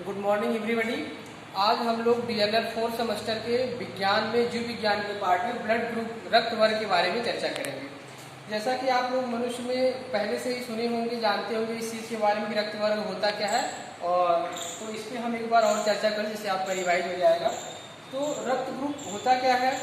Good morning everybody. आज हम लोग DLR 4 सेमेस्टर के विज्ञान में जीव विज्ञान के पार्ट में ब्लड ग्रुप रक्त वर्ग के बारे में चर्चा करेंगे। जैसा कि आप लोग मनुष्य में पहले से ही सुने होंगे, जानते होंगे इस चीज़ के बारे में कि रक्त वर्ग होता क्या है, और तो इस पर हम एक बार और चर्चा करें जिससे आपका रिवाइज हो जाएगा। तो रक्त ग्रुप होता क्या है?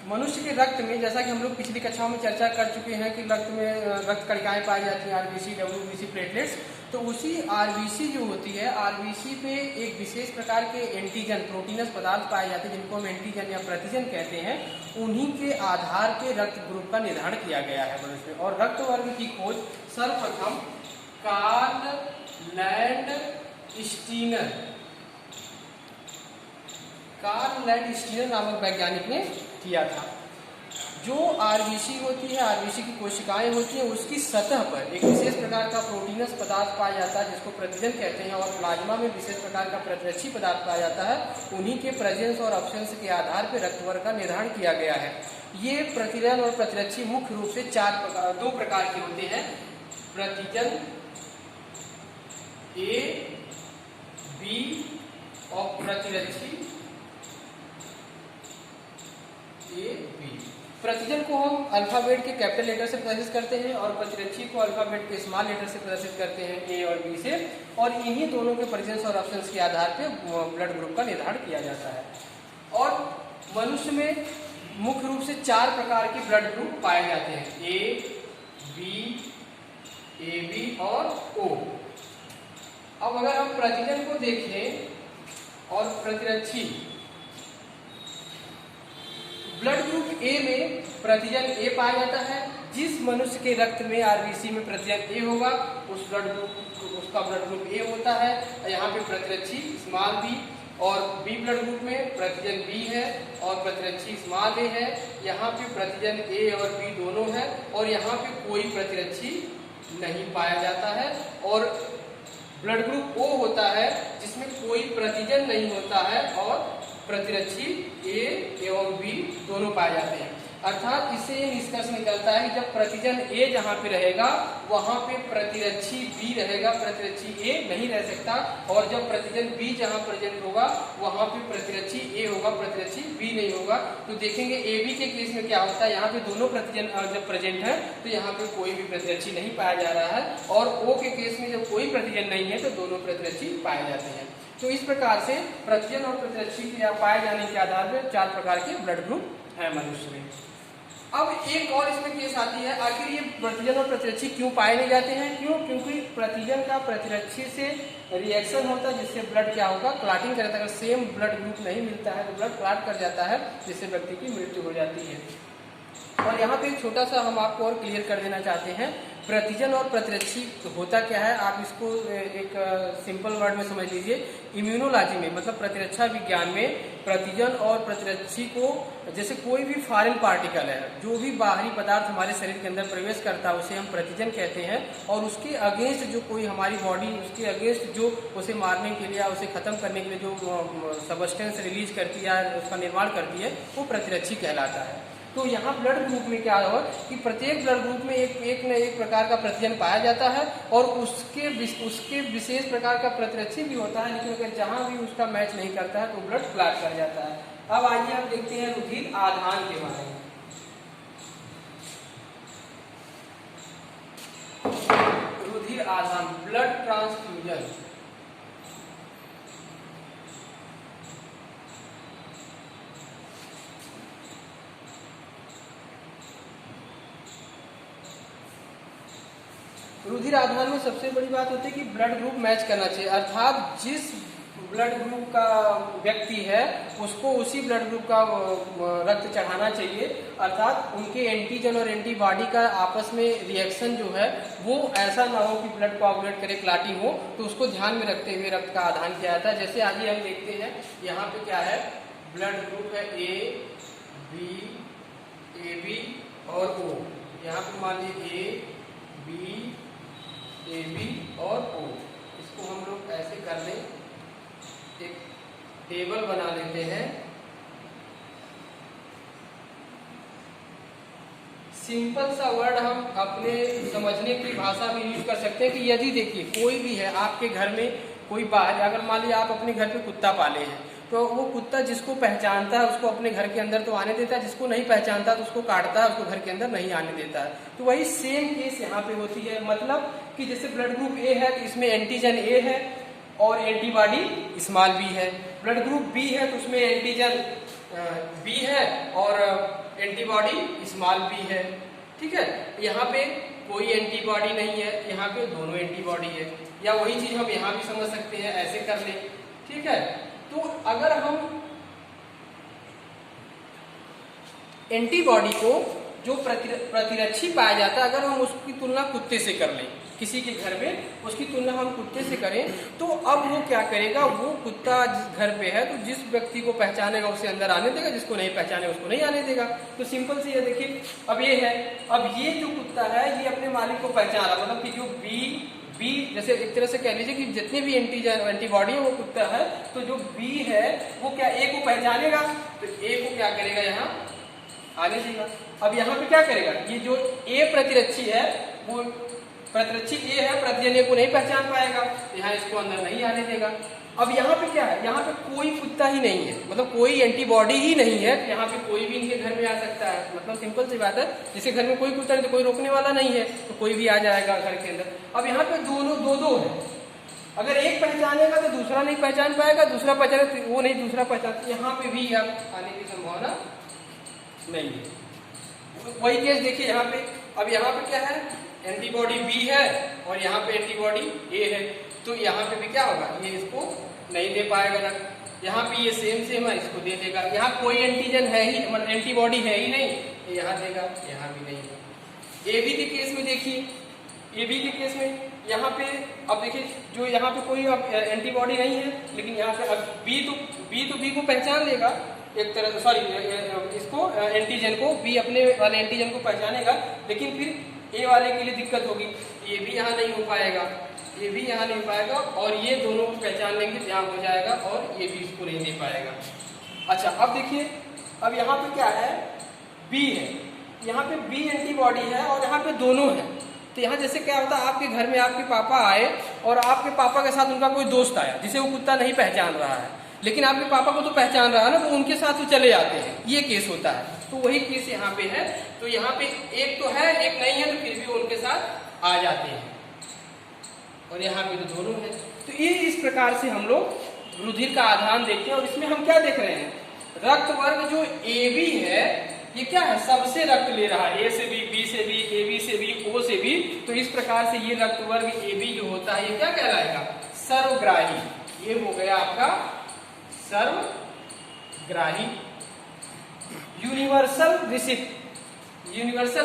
मनुष्य के रक्त में, जैसा कि हम लोग पिछली कक्षाओं में चर्चा कर चुके हैं कि रक्त में रक्त कणिकाएं पाई जाती हैं, RBC, WBC, प्लेटलेट्स। तो उसी RBC जो होती है, RBC पे एक विशेष प्रकार के एंटीजन प्रोटीनस पदार्थ पाए जाते हैं जिनको हम एंटीजन या प्रतिजन कहते हैं। उन्हीं के आधार पे रक्त ग्रुप का निर्धारण किया गया है मनुष्य में। और रक्त वर्ग की खोज सर्वप्रथम कार्ल लैंड स्टीनर नामक वैज्ञानिक ने किया था। जो RBC होती है, RBC की कोशिकाएं होती हैं, उसकी सतह पर एक विशेष प्रकार का प्रोटीनस पदार्थ पाया जाता है जिसको प्रतिजन कहते हैं, और प्लाज्मा में विशेष प्रकार का प्रतिरक्षी पदार्थ पाया जाता है। उन्हीं के प्रेजेंस और अब्सेंस के आधार पर रक्त वर्ग का निर्धारण किया गया है। ये प्रतिजन और प्रतिरक्षी मुख्य रूप से दो प्रकार के होते हैं। प्रतिजन A, B और प्रतिरक्षी A, B। प्रतिजन को हम अल्फाबेट के कैपिटल लेटर से प्रदर्शित करते हैं और प्रतिरक्षी को अल्फाबेट के स्मॉल लेटर से प्रदर्शित करते हैं, A और B से। और इन्हीं दोनों के प्रेजेंस और अब्सेंस के आधार पर ब्लड ग्रुप का निर्धारण किया जाता है। और मनुष्य में मुख्य रूप से 4 प्रकार के ब्लड ग्रुप पाए जाते हैं, A, B, AB और O। अब अगर हम प्रतिजन को देखें और प्रतिरक्षी, ब्लड ग्रुप A में प्रतिजन A पाया जाता है। जिस मनुष्य के रक्त में RBC में प्रतिजन A होगा उसका ब्लड ग्रुप A होता है। यहाँ पे प्रतिरक्षी स्मॉल b, और B ब्लड ग्रुप में प्रतिजन B है और प्रतिरक्षी स्मॉल a है। यहाँ पे प्रतिजन A और B दोनों है, और यहाँ पे कोई प्रतिरक्षी नहीं पाया जाता है। और ब्लड ग्रुप O होता है जिसमें कोई प्रतिजन नहीं होता है और प्रतिरक्षी A एवं B दोनों पाए जाते हैं। अर्थात इससे ये निष्कर्ष निकलता है कि जब प्रतिजन A जहाँ पे रहेगा वहाँ पे प्रतिरक्षी B रहेगा, प्रतिरक्षी A नहीं रह सकता। और जब प्रतिजन B जहाँ प्रेजेंट होगा वहाँ पे प्रतिरक्षी A होगा, प्रतिरक्षी B नहीं होगा। तो देखेंगे AB के केस में क्या होता है, यहाँ पे दोनों प्रतिजन जब प्रेजेंट है तो यहाँ पे कोई भी प्रतिरक्षी नहीं पाया जा रहा है, और O के केस में जब कोई प्रतिजन नहीं है तो दोनों प्रतिरक्षी पाए जाते हैं। तो इस प्रकार से प्रतिजन और प्रतिरक्षी के पाए जाने के आधार पर 4 प्रकार के ब्लड ग्रुप है मनुष्य में। अब एक और इसमें केस आती है, आखिर ये प्रतिजन और प्रतिरक्षी क्यों पाए नहीं जाते हैं? क्योंकि प्रतिजन का प्रतिरक्षी से रिएक्शन होता है जिससे ब्लड क्या होगा, क्लॉटिंग कर जाता है। अगर सेम ब्लड ग्रुप नहीं मिलता है तो ब्लड क्लॉट कर जाता है जिससे व्यक्ति की मृत्यु हो जाती है। और यहाँ पे एक छोटा सा हम आपको और क्लियर कर देना चाहते हैं, प्रतिजन और प्रतिरक्षी होता क्या है। आप इसको एक सिंपल वर्ड में समझ लीजिए। इम्यूनोलॉजी में, मतलब प्रतिरक्षा विज्ञान में, प्रतिजन और प्रतिरक्षी को, जैसे कोई भी फॉरेन पार्टिकल है, जो भी बाहरी पदार्थ हमारे शरीर के अंदर प्रवेश करता है उसे हम प्रतिजन कहते हैं। और उसके अगेंस्ट जो कोई हमारी बॉडी, उसके अगेंस्ट जो उसे मारने के लिए या उसे खत्म करने के लिए जो सबस्टेंस रिलीज करती है, उसका निर्माण करती है, वो प्रतिरक्षी कहलाता है। तो यहाँ ब्लड ग्रुप में क्या हो कि प्रत्येक ब्लड ग्रुप में एक न एक प्रकार का प्रतिजन पाया जाता है, और उसके विशेष प्रकार का प्रतिरक्षी भी होता है। लेकिन अगर जहाँ भी उसका मैच नहीं करता है तो ब्लड क्लॉट कर जाता है। अब आइए आप देखते हैं रुधिर आधान के बारे में। रुधिर आधान, ब्लड ट्रांसफ्यूजन। रुधिर आधान में सबसे बड़ी बात होती है कि ब्लड ग्रुप मैच करना चाहिए। अर्थात जिस ब्लड ग्रुप का व्यक्ति है उसको उसी ब्लड ग्रुप का रक्त चढ़ाना चाहिए। अर्थात उनके एंटीजन और एंटीबॉडी का आपस में रिएक्शन जो है वो ऐसा ना हो कि ब्लड कोआगुलेट करे, क्लॉटिंग हो। तो उसको ध्यान में रखते हुए रक्त का आधान किया जाता है। जैसे आगे हम देखते हैं, यहाँ पे क्या है, ब्लड ग्रुप है A, B, AB और O। यहाँ पे मान लीजिए A, B, AB और O। इसको हम लोग ऐसे कर लें, एक टेबल बना लेते हैं। सिंपल सा वर्ड हम अपने समझने की भाषा में यूज कर सकते हैं कि यदि देखिए कोई भी है आपके घर में कोई बाहर, अगर मान लीजिए आप अपने घर पे कुत्ता पाले हैं तो वो कुत्ता जिसको पहचानता है उसको अपने घर के अंदर तो आने देता है, जिसको नहीं पहचानता तो उसको काटता है, उसको घर के अंदर नहीं आने देता है। तो वही सेम केस यहाँ पे होती है, मतलब कि जैसे ब्लड ग्रुप ए है तो इसमें एंटीजन ए है और एंटीबॉडी स्मॉल बी है। ब्लड ग्रुप बी है तो उसमें एंटीजन बी है और एंटीबॉडी स्मॉल बी है। ठीक है, यहाँ पे कोई एंटीबॉडी नहीं है, यहाँ पे दोनों एंटीबॉडी है। या वही चीज हम यहाँ भी समझ सकते हैं, ऐसे कर ले। ठीक है, तो अगर हम एंटीबॉडी को जो प्रतिरक्षी पाया जाता है, अगर हम उसकी तुलना कुत्ते से कर लें, किसी के घर में उसकी तुलना हम कुत्ते से करें, तो अब वो क्या करेगा, वो कुत्ता जिस घर पे है तो जिस व्यक्ति को पहचानेगा उसे अंदर आने देगा, जिसको नहीं पहचाने उसको नहीं आने देगा। तो सिंपल से ये देखिए, अब ये है, अब ये जो कुत्ता है ये अपने मालिक को पहचान रहा, मतलब कि जो बी जैसे एक तरह से कह लीजिए कि जितने भी एंटीबॉडी है वो कुत्ता है, तो जो बी है वो क्या ए को पहचानेगा, तो ए को क्या करेगा यहाँ आने देगा। अब यहाँ पे क्या करेगा, ये जो ए प्रतिरक्षी है वो प्रतिरक्षी ए है, प्रतिजन ए को नहीं पहचान पाएगा, यहाँ इसको अंदर नहीं आने देगा। अब यहाँ पे क्या है, यहाँ पे कोई कुत्ता ही नहीं है, मतलब कोई एंटीबॉडी ही नहीं है, यहाँ पे कोई भी इनके घर में आ सकता है। मतलब सिंपल सी बात है, जिसके घर में कोई कुत्ता नहीं तो कोई रोकने वाला नहीं है, तो कोई भी आ जाएगा घर के अंदर। अब यहाँ पे दोनों दो है, अगर एक पहचानेगा तो दूसरा नहीं पहचान पाएगा, दूसरा पहचाने तो वो नहीं दूसरा पहचान, यहाँ पे भी अब आने की संभावना नहीं है। वही केस देखिए यहाँ पे, अब यहाँ पे क्या है, एंटीबॉडी बी है और यहाँ पे एंटीबॉडी ए है, तो यहाँ पे भी क्या होगा, ये इसको नहीं दे पाएगा ना। यहाँ पे ये सेम है, इसको दे देगा। यहाँ कोई एंटीजन है ही, मतलब एंटीबॉडी है ही नहीं, ये यहाँ देगा, यहाँ भी नहीं। ए बी के केस में देखिए, ए बी के केस में यहाँ पे अब देखिए, जो यहाँ पे कोई अब एंटीबॉडी नहीं है, लेकिन यहाँ पे अब बी तो बी को पहचान लेगा एक तरह, सॉरी इसको एंटीजन को, बी अपने वाले एंटीजन को पहचानेगा, लेकिन फिर ए वाले के लिए दिक्कत होगी, ये भी यहाँ नहीं हो पाएगा, ये भी यहाँ नहीं हो पाएगा, और ये दोनों को पहचान लेंगे तो यहाँ हो जाएगा, और ये भी इसको नहीं दे पाएगा। अच्छा, अब देखिए, अब यहाँ पे क्या है, बी है, यहाँ पे बी एंटीबॉडी है और यहाँ पे दोनों है। तो यहाँ जैसे क्या होता है, आपके घर में आपके पापा आए और आपके पापा के साथ उनका कोई दोस्त आया जिसे वो कुत्ता नहीं पहचान रहा है, लेकिन आपके पापा को तो पहचान रहा है ना, तो उनके साथ वो चले जाते हैं, ये केस होता है। तो वही केस यहाँ पे है, तो यहाँ पे एक तो है एक नहीं है, तो फिर भी उनके साथ आ जाते हैं, और यहाँ पे तो दोनों है। तो ये इस प्रकार से हम लोग रुधिर का आधान देखते हैं, और इसमें हम क्या देख रहे हैं, रक्त वर्ग जो ए बी है ये क्या है, सबसे रक्त ले रहा है, ए से भी, बी से भी, ए बी से भी, ओ से भी। तो इस प्रकार से ये रक्त वर्ग ए बी जो होता है ये क्या कहलाएगा, सर्वग्राही। ये हो गया आपका सर्वग्राही, यूनिवर्सल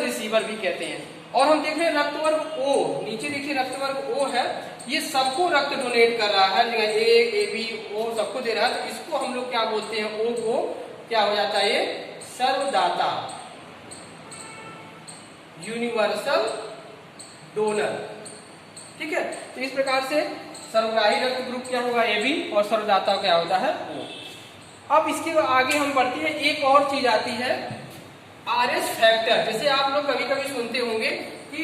रिसीवर भी कहते हैं। और हम देख रहे हैं रक्त वर्ग ओ, नीचे देखिए रक्त वर्ग ओ है, ये सबको रक्त डोनेट कर रहा है, ए बी ओ सबको दे रहा है, तो इसको हम लोग क्या बोलते हैं, ओ को क्या हो जाता है, ये सर्वदाता, यूनिवर्सल डोनर। ठीक है, तो इस प्रकार से सर्वग्राही रक्त ग्रुप क्या होगा, ए बी, और सर्वदाता क्या होता है, ओ। अब इसके आगे हम बढ़ते हैं, एक और चीज आती है आरएच फैक्टर। जैसे आप लोग कभी कभी सुनते होंगे कि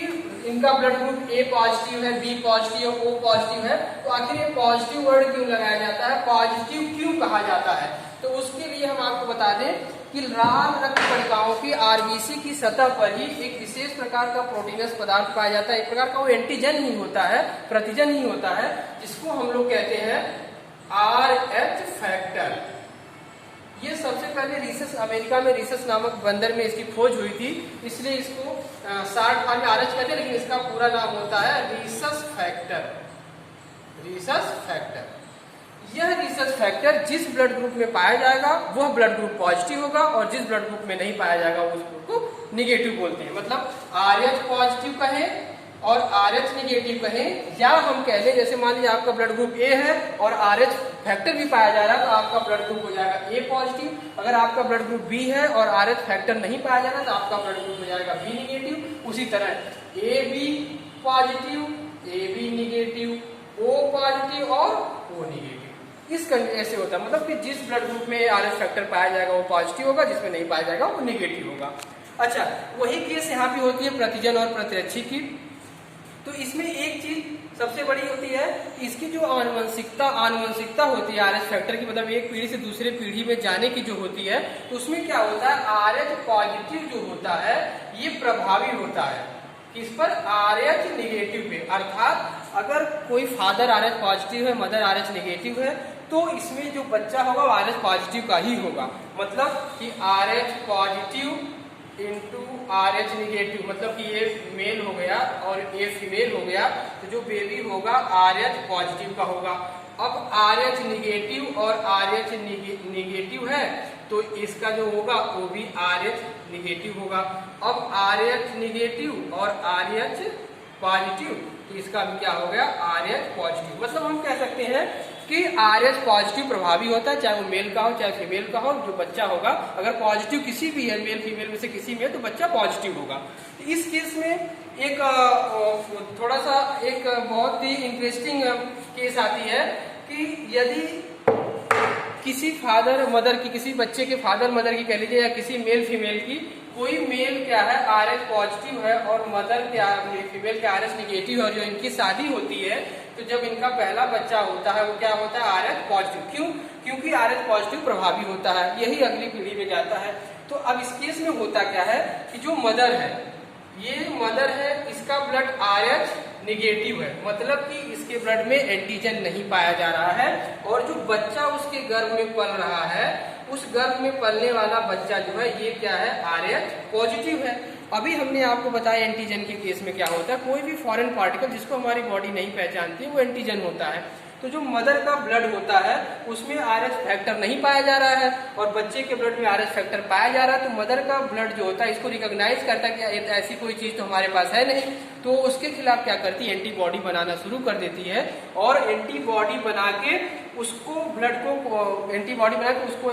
इनका ब्लड ग्रुप ए पॉजिटिव है, बी पॉजिटिव है, ओ पॉजिटिव है, तो आखिर ये पॉजिटिव वर्ड क्यों लगाया जाता है, पॉजिटिव क्यों कहा जाता है। तो उसके लिए हम आपको बता दें कि लाल रक्त कणिकाओं की आरबीसी की सतह पर ही एक विशेष प्रकार का प्रोटीनस पदार्थ पाया जाता है, एक प्रकार का वो एंटीजन ही होता है, प्रतिजन ही होता है, जिसको हम लोग कहते हैं आरएच फैक्टर। ये सबसे पहले रीसस, अमेरिका में रीसस नामक बंदर में इसकी खोज हुई थी, इसलिए इसको शॉर्ट फॉर्म में आरएच कहते हैं, लेकिन इसका पूरा नाम होता है रीसस फैक्टर। रीसस फैक्टर, यह रीसस फैक्टर जिस ब्लड ग्रुप में पाया जाएगा वह ब्लड ग्रुप पॉजिटिव होगा, और जिस ब्लड ग्रुप में नहीं पाया जाएगा उस ग्रुप को निगेटिव बोलते हैं। मतलब आरएच पॉजिटिव कहें और आरएच निगेटिव कहें, या हम कह लें जैसे मान लीजिए आपका ब्लड ग्रुप ए है और आरएच फैक्टर भी पाया जा रहा है, तो आपका ब्लड ग्रुप हो जाएगा ए पॉजिटिव। अगर आपका ब्लड ग्रुप बी है और आरएच फैक्टर नहीं पाया जा रहा तो आपका ब्लड ग्रुप हो जाएगा बी निगेटिव। उसी तरह A B positive, A B negative, O positive और ओ निगेटिव। इस ऐसे होता है, मतलब कि जिस ब्लड ग्रुप में आरएच फैक्टर पाया जाएगा वो पॉजिटिव होगा, जिसमें नहीं पाया जाएगा वो निगेटिव होगा। अच्छा, वही केस यहाँ पे होती है प्रतिजन और प्रतिरक्षी की। तो इसमें एक चीज सबसे बड़ी होती है कि इसकी जो आनुवंशिकता होती है आरएच फैक्टर की, मतलब एक पीढ़ी से दूसरे पीढ़ी में जाने की जो होती है, तो उसमें क्या होता है, आरएच पॉजिटिव जो होता है ये प्रभावी होता है किस पर, आरएच निगेटिव पे। अर्थात अगर कोई फादर आरएच पॉजिटिव है, मदर आरएच निगेटिव है, तो इसमें जो बच्चा होगा वो आरएच पॉजिटिव का ही होगा। मतलब कि RH positive into RH negative, मतलब कि ये मेल हो गया और ये फीमेल हो गया, तो जो बेबी होगा आरएच पॉजिटिव का होगा। अब आरएच निगेटिव और आरएच निगेटिव है तो इसका जो होगा वो भी आरएच निगेटिव होगा। अब आरएच निगेटिव और आरएच पॉजिटिव, तो इसका भी क्या हो गया, आरएच पॉजिटिव। मतलब हम कह सकते हैं कि आरएच पॉजिटिव प्रभावी होता है, चाहे वो मेल का हो चाहे फीमेल का हो। जो बच्चा होगा अगर पॉजिटिव किसी भी है, मेल फीमेल में से किसी में है, तो बच्चा पॉजिटिव होगा। तो इस केस में एक थोड़ा सा एक बहुत ही इंटरेस्टिंग केस आती है कि यदि किसी फादर मदर की, किसी बच्चे के फादर मदर की कह लीजिए, या किसी मेल फीमेल की, कोई मेल क्या है आरएच पॉजिटिव है और मदर क्या फीमेल के आरएच निगेटिव है, और जो इनकी शादी होती है तो जब इनका पहला बच्चा होता है वो क्या होता है, आरएच पॉजिटिव। क्यों? क्योंकि आरएच पॉजिटिव प्रभावी होता है, यही अगली पीढ़ी में जाता है। तो अब इस केस में होता क्या है कि जो मदर है, ये मदर है, इसका ब्लड आरएच निगेटिव है, मतलब कि इसके ब्लड में एंटीजन नहीं पाया जा रहा है, और जो बच्चा उसके गर्भ में पल रहा है, उस गर्भ में पलने वाला बच्चा जो है ये क्या है, आरएच पॉजिटिव है। अभी हमने आपको बताया एंटीजन के केस में क्या होता है, कोई भी फॉरेन पार्टिकल जिसको हमारी बॉडी नहीं पहचानती वो एंटीजन होता है। तो जो मदर का ब्लड होता है उसमें आरएच फैक्टर नहीं पाया जा रहा है और बच्चे के ब्लड में आरएच फैक्टर पाया जा रहा है, तो मदर का ब्लड जो होता है इसको रिकॉग्नाइज करता है कि ऐसी कोई चीज तो हमारे पास है नहीं, तो उसके खिलाफ क्या करती है, एंटीबॉडी बनाना शुरू कर देती है, और एंटीबॉडी बना के उसको ब्लड को एंटीबॉडी बना के उसको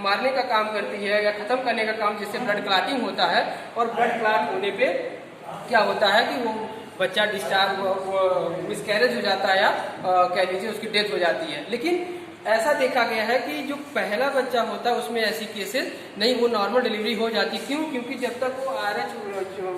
मारने का काम करती है या खत्म करने का काम, जिससे ब्लड क्लॉटिंग होता है। और ब्लड क्लॉट होने पे क्या होता है कि वो बच्चा डिस्चार्ज मिसकैरेज हो जाता है, या कह लीजिए उसकी डेथ हो जाती है। लेकिन ऐसा देखा गया है कि जो पहला बच्चा होता है उसमें ऐसी केसेस नहीं, वो नॉर्मल डिलीवरी हो जाती। क्यों? क्योंकि जब तक वो आरएच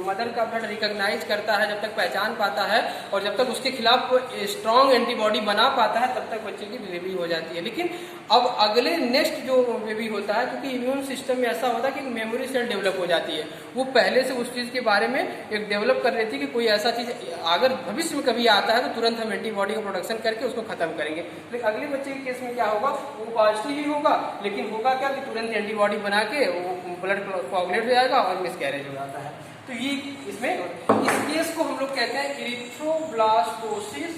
मदर का ब्लड रिकॉग्नाइज करता है, जब तक पहचान पाता है और जब तक उसके खिलाफ स्ट्रॉन्ग एंटीबॉडी बना पाता है, तब तक बच्चे की डिलीवरी हो जाती है। लेकिन अब अगले नेक्स्ट जो बेबी होता है, क्योंकि इम्यून सिस्टम में ऐसा होता है कि मेमोरी सेल डेवलप हो जाती है, वो पहले से उस चीज़ के बारे में एक डेवलप कर लेती है कि कोई ऐसा चीज़ अगर भविष्य में कभी आता है तो तुरंत हम एंटीबॉडी का प्रोडक्शन करके उसको खत्म करेंगे। लेकिन अगले बच्चे के केस में क्या होगा, वो पॉजिटिव ही होगा, लेकिन होगा क्या कि तुरंत एंटीबॉडी बना के वो ब्लड कोआगुलेट हो जाएगा और मिसकैरेज हो जाता है। तो ये इसमें इस केस को हम लोग कहते हैं इरिथ्रोब्लास्टोसिस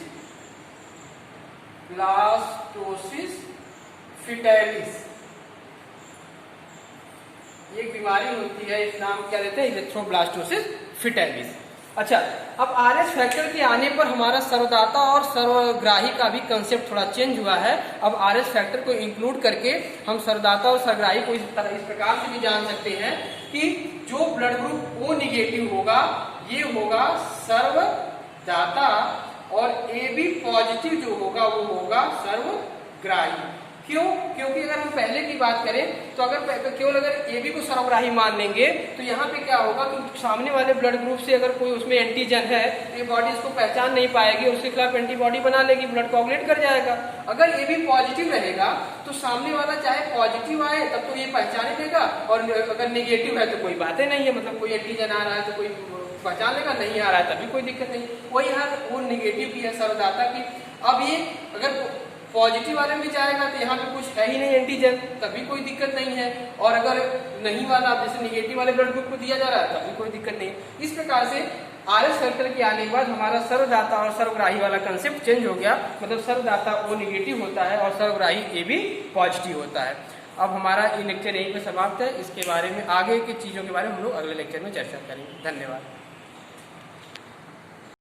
फिटैलिस। एक बीमारी होती है, इस नाम क्या देते हैं, इरिथ्रोब्लास्टोसिस फिटैलिस। अच्छा, अब आरएच फैक्टर के आने पर हमारा सर्वदाता और सर्वग्राही का भी कंसेप्ट थोड़ा चेंज हुआ है। अब आरएच फैक्टर को इंक्लूड करके हम सर्वदाता और सर्वग्राही को इस प्रकार से भी जान सकते हैं कि जो ब्लड ग्रुप ओ निगेटिव होगा ये होगा सर्वदाता, और ए बी पॉजिटिव जो होगा वो होगा सर्वग्राही। क्यों? क्योंकि अगर हम पहले की बात करें तो अगर केवल अगर एबी को सर्वग्राही मान लेंगे तो यहाँ पे क्या होगा कि सामने वाले ब्लड ग्रुप से अगर कोई उसमें एंटीजन है तो ये बॉडी इसको पहचान नहीं पाएगी, उसके खिलाफ एंटीबॉडी बना लेगी, ब्लड कोआगुलेट कर जाएगा। अगर एबी पॉजिटिव रहेगा तो सामने वाला चाहे पॉजिटिव आए तब तो ये पहचान लेगा, और अगर निगेटिव है तो कोई बातें नहीं है, मतलब कोई एंटीजन आ रहा है तो कोई पहचान लेगा, नहीं आ रहा है तभी कोई दिक्कत नहीं। वही यहाँ वो निगेटिव की है सर्वदाता की। अब ये अगर पॉजिटिव वाले में जाएगा तो यहाँ पे कुछ है ही नहीं एंटीजन, तभी कोई दिक्कत नहीं है, और अगर नहीं वाला जैसे निगेटिव वाले ब्लड ग्रुप को दिया जा रहा है तभी कोई दिक्कत नहीं। इस प्रकार से आरएच फैक्टर के आने के बाद हमारा सर्वदाता और सर्वग्राही वाला कंसेप्ट चेंज हो गया, मतलब सर्वदाता ओ निगेटिव होता है और सर्वग्राही ए बी पॉजिटिव होता है। अब हमारा ये लेक्चर यहीं पे समाप्त है। इसके बारे में आगे की चीज़ों के बारे में हम लोग अगले लेक्चर में चर्चा करेंगे। धन्यवाद।